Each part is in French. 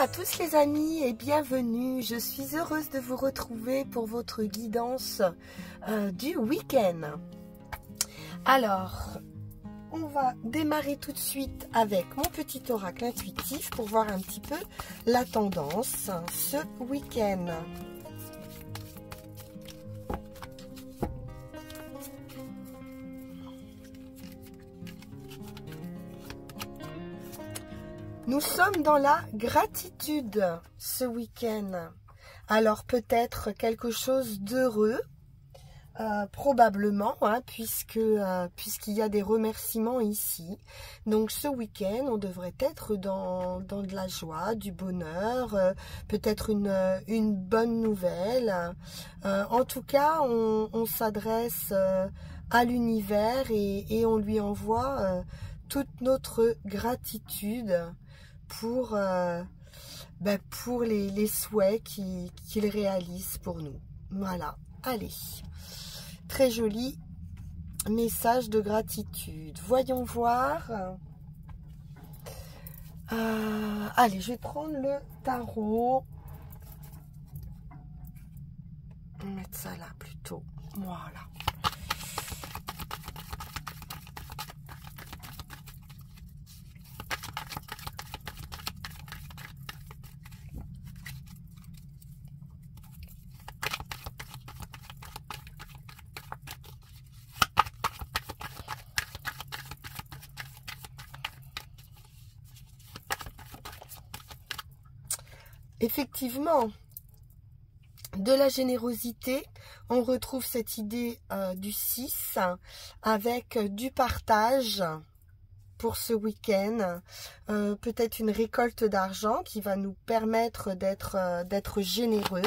à tous les amis et bienvenue. Je suis heureuse de vous retrouver pour votre guidance du week-end. Alors, on va démarrer tout de suite avec mon petit oracle intuitif pour voir un petit peu la tendance ce week-end. Nous sommes dans la gratitude ce week-end. Alors peut-être quelque chose d'heureux, probablement, hein, puisqu'il y a des remerciements ici. Donc ce week-end, on devrait être dans de la joie, du bonheur, peut-être une bonne nouvelle. En tout cas, on s'adresse à l'univers et on lui envoie toute notre gratitude pour les souhaits qu'il réalise pour nous. Voilà, allez. Très joli message de gratitude. Voyons voir. Allez, je vais prendre le tarot. On va mettre ça là plutôt. Voilà. Effectivement, de la générosité, on retrouve cette idée du 6 avec du partage pour ce week-end, peut-être une récolte d'argent qui va nous permettre d'être généreux.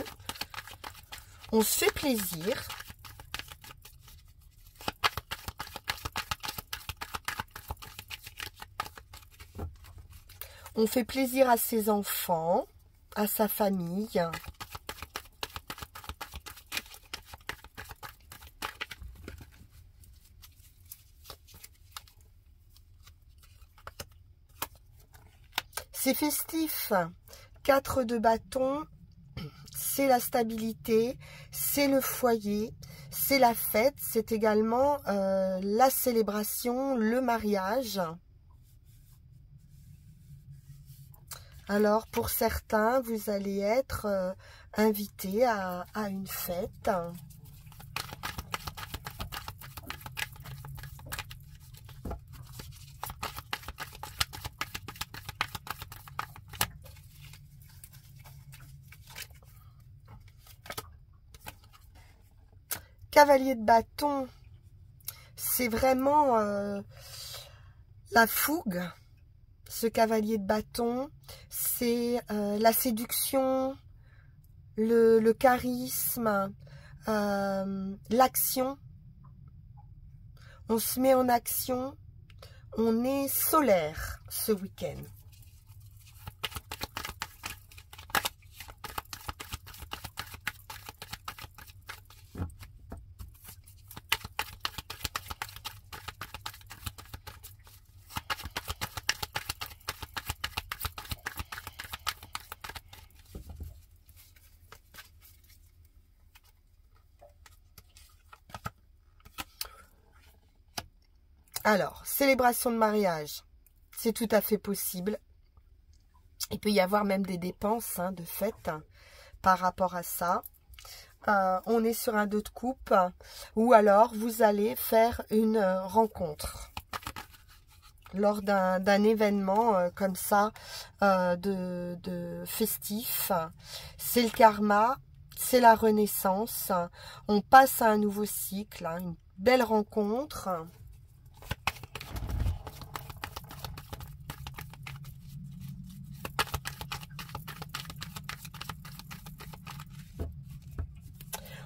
On se fait plaisir. On fait plaisir à ses enfants, à sa famille. C'est festif. 4 de bâton, c'est la stabilité, c'est le foyer, c'est la fête, c'est également la célébration, le mariage. Alors, pour certains, vous allez être invité à une fête. Cavalier de bâton, c'est vraiment la fougue. Ce cavalier de bâton, c'est la séduction, le charisme, l'action. On se met en action, on est solaire ce week-end. Alors, célébration de mariage, c'est tout à fait possible. Il peut y avoir même des dépenses de fête par rapport à ça. On est sur un 2 de coupe ou alors vous allez faire une rencontre lors d'un événement comme ça de festif. C'est le karma, c'est la renaissance. On passe à un nouveau cycle, une belle rencontre.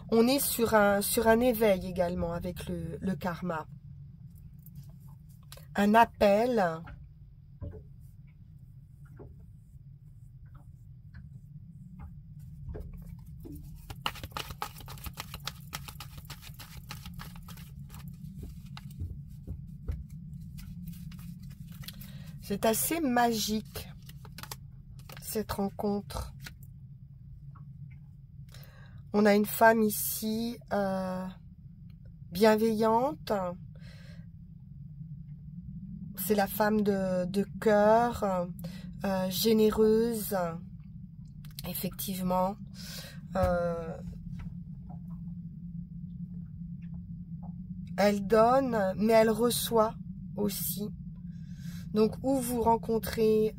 On est sur un éveil également avec le karma. Un appel. C'est assez magique cette rencontre. On a une femme ici bienveillante. C'est la femme de cœur, généreuse, effectivement. Elle donne, mais elle reçoit aussi. Donc, où vous rencontrez,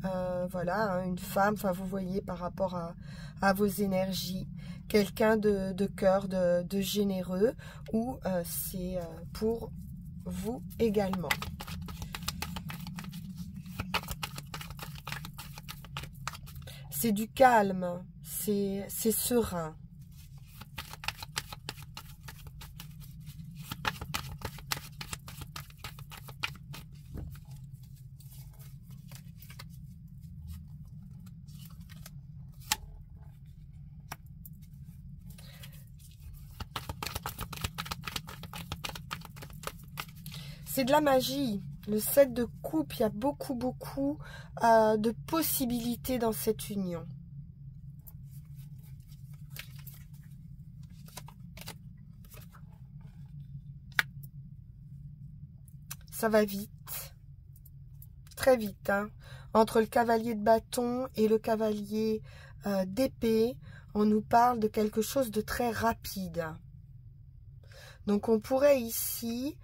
voilà, hein, une femme, enfin, vous voyez par rapport à vos énergies, quelqu'un de cœur, de généreux, ou c'est pour vous également. C'est du calme, c'est serein. C'est de la magie. Le 7 de coupe, il y a beaucoup de possibilités dans cette union. Ça va vite. Très vite. Hein. Entre le cavalier de bâton et le cavalier d'épée, on nous parle de quelque chose de très rapide. Donc on pourrait ici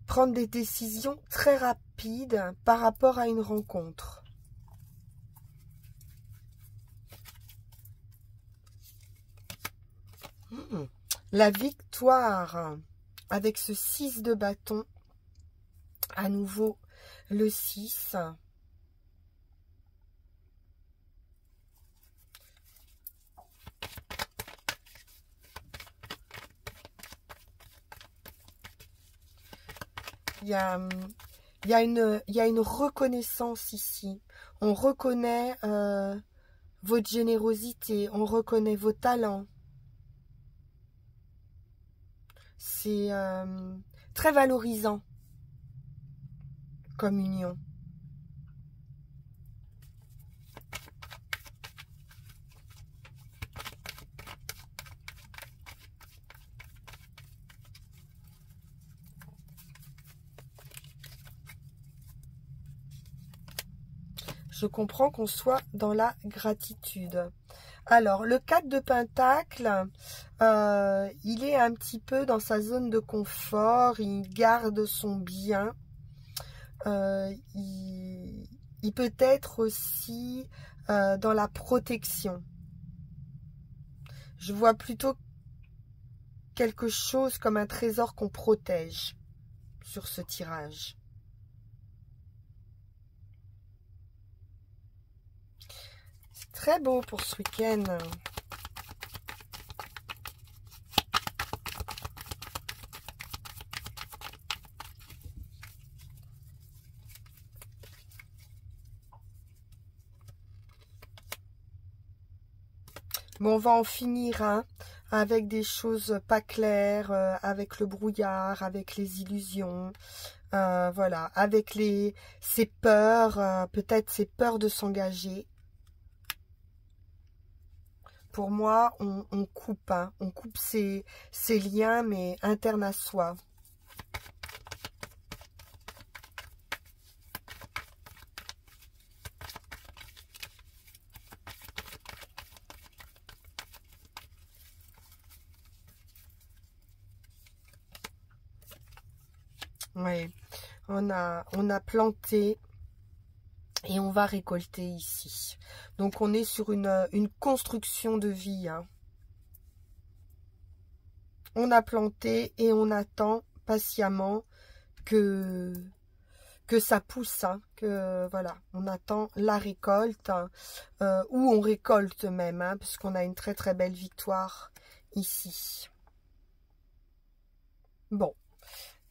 prendre des décisions très rapides par rapport à une rencontre. La victoire avec ce 6 de bâton, à nouveau le 6. Il y a une reconnaissance ici. On reconnaît votre générosité, on reconnaît vos talents. C'est très valorisant comme union. Je comprends qu'on soit dans la gratitude. Alors, le 4 de Pentacle, il est un petit peu dans sa zone de confort, il garde son bien. Il peut être aussi dans la protection. Je vois plutôt quelque chose comme un trésor qu'on protège sur ce tirage. C'est très beau pour ce week-end. Bon, on va en finir hein, avec des choses pas claires, avec le brouillard, avec les illusions, voilà, avec ces peurs, peut-être ces peurs de s'engager. Pour moi, on coupe, hein, on coupe ces liens, mais internes à soi. Oui, on a planté et on va récolter ici. Donc, on est sur une construction de vie. Hein. On a planté et on attend patiemment que ça pousse. Hein, que voilà, on attend la récolte ou on récolte même, hein, puisqu'on a une très très belle victoire ici. Bon.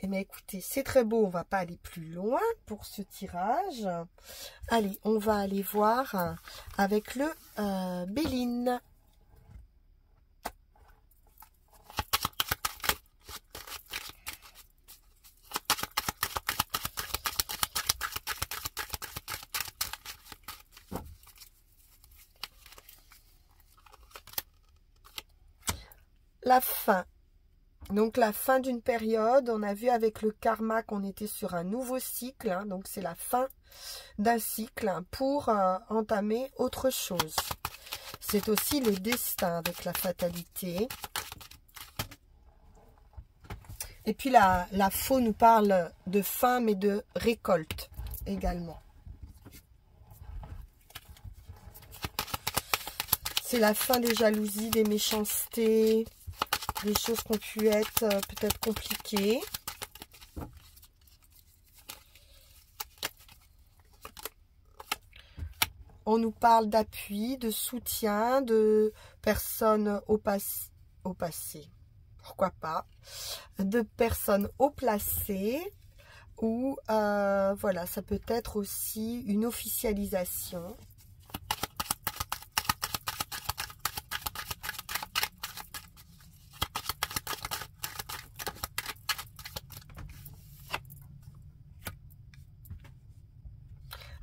Eh bien, écoutez, c'est très beau, on va pas aller plus loin pour ce tirage. Allez, on va aller voir avec le Béline. la fin. Donc la fin d'une période, on a vu avec le karma qu'on était sur un nouveau cycle, hein, donc c'est la fin d'un cycle pour entamer autre chose. C'est aussi le destin avec la fatalité. Et puis la faux nous parle de fin mais de récolte également. C'est la fin des jalousies, des méchancetés, des choses qui ont pu être peut-être compliquées. On nous parle d'appui, de soutien, de personnes au passé, pourquoi pas, de personnes haut placées, ou voilà, ça peut être aussi une officialisation.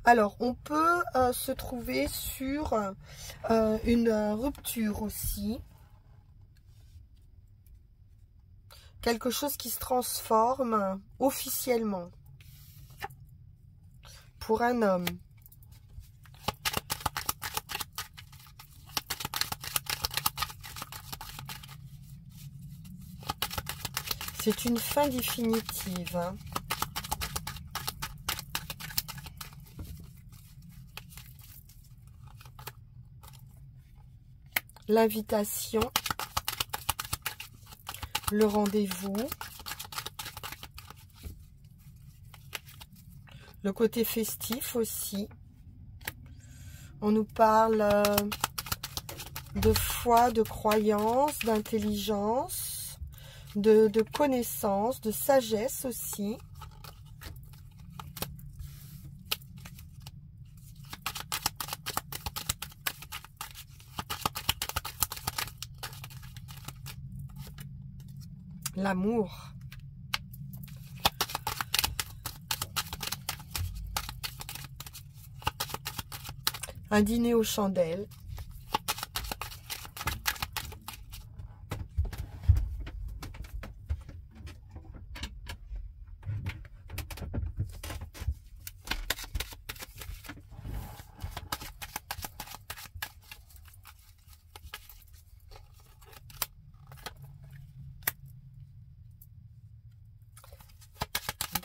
Alors, on peut se trouver sur une rupture aussi. Quelque chose qui se transforme officiellement pour un homme. C'est une fin définitive, hein. L'invitation, le rendez-vous, le côté festif aussi. On nous parle de foi, de croyance, d'intelligence, de connaissance, de sagesse aussi. L'amour. Un dîner aux chandelles.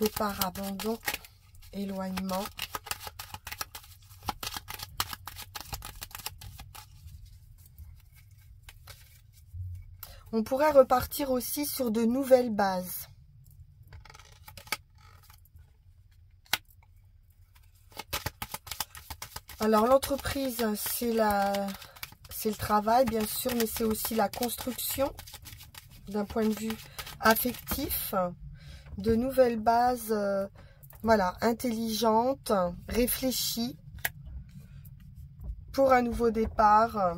Départ, abandon, éloignement. On pourrait repartir aussi sur de nouvelles bases. Alors l'entreprise, c'est le travail, bien sûr, mais c'est aussi la construction d'un point de vue affectif. De nouvelles bases, voilà, intelligentes, réfléchies, pour un nouveau départ.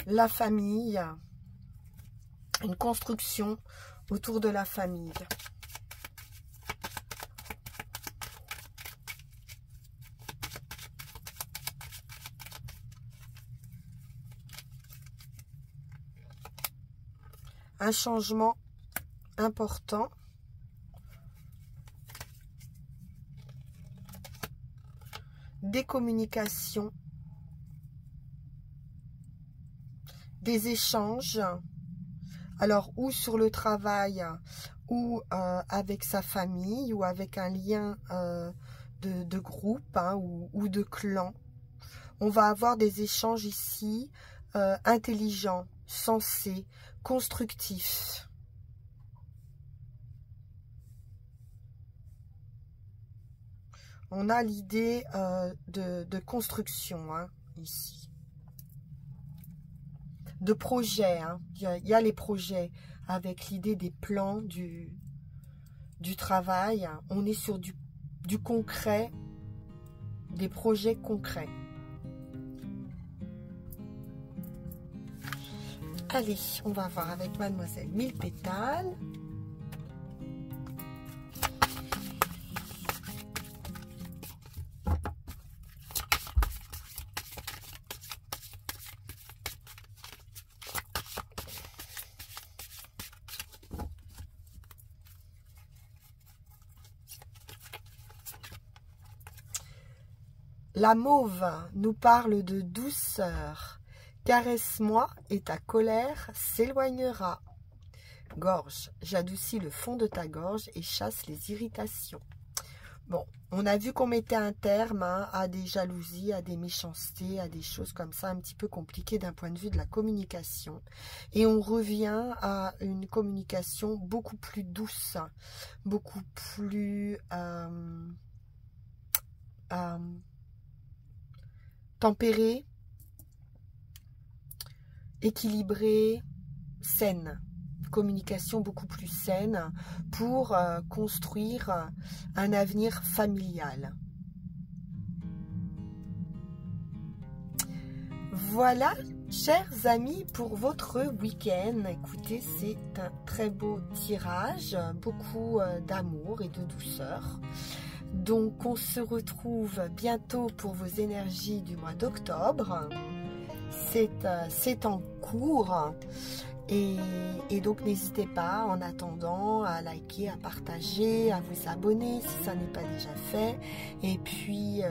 La famille, une construction autour de la famille. Un changement important. Des communications. Des échanges. Alors, ou sur le travail, ou avec sa famille, ou avec un lien de groupe, hein, ou de clan. On va avoir des échanges ici intelligents, sensés, constructifs. On a l'idée de construction, hein, ici. De projets, hein. Il y a les projets avec l'idée des plans, du travail. On est sur du concret, des projets concrets. Allez, on va voir avec Mademoiselle Mille Pétales. La mauve nous parle de douceur. Caresse-moi et ta colère s'éloignera. Gorge, j'adoucis le fond de ta gorge et chasse les irritations. Bon, on a vu qu'on mettait un terme à des jalousies, à des méchancetés, à des choses comme ça un petit peu compliquées d'un point de vue de la communication. Et on revient à une communication beaucoup plus douce, beaucoup plus tempérée, équilibrée, saine. Communication beaucoup plus saine pour construire un avenir familial. Voilà, chers amis, pour votre week-end. Écoutez, c'est un très beau tirage, beaucoup d'amour et de douceur. Donc, on se retrouve bientôt pour vos énergies du mois d'octobre. C'est en cours. Et donc, n'hésitez pas, en attendant, à liker, à partager, à vous abonner si ça n'est pas déjà fait. Et puis,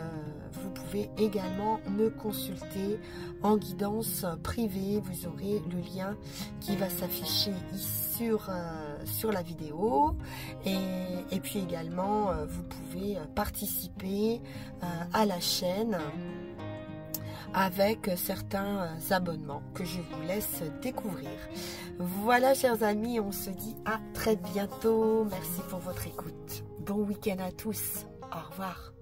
vous pouvez également me consulter en guidance privée. Vous aurez le lien qui va s'afficher ici sur la vidéo. Et puis également, vous pouvez participer à la chaîne avec certains abonnements que je vous laisse découvrir. Voilà, chers amis, on se dit à très bientôt. Merci pour votre écoute. Bon week-end à tous. Au revoir.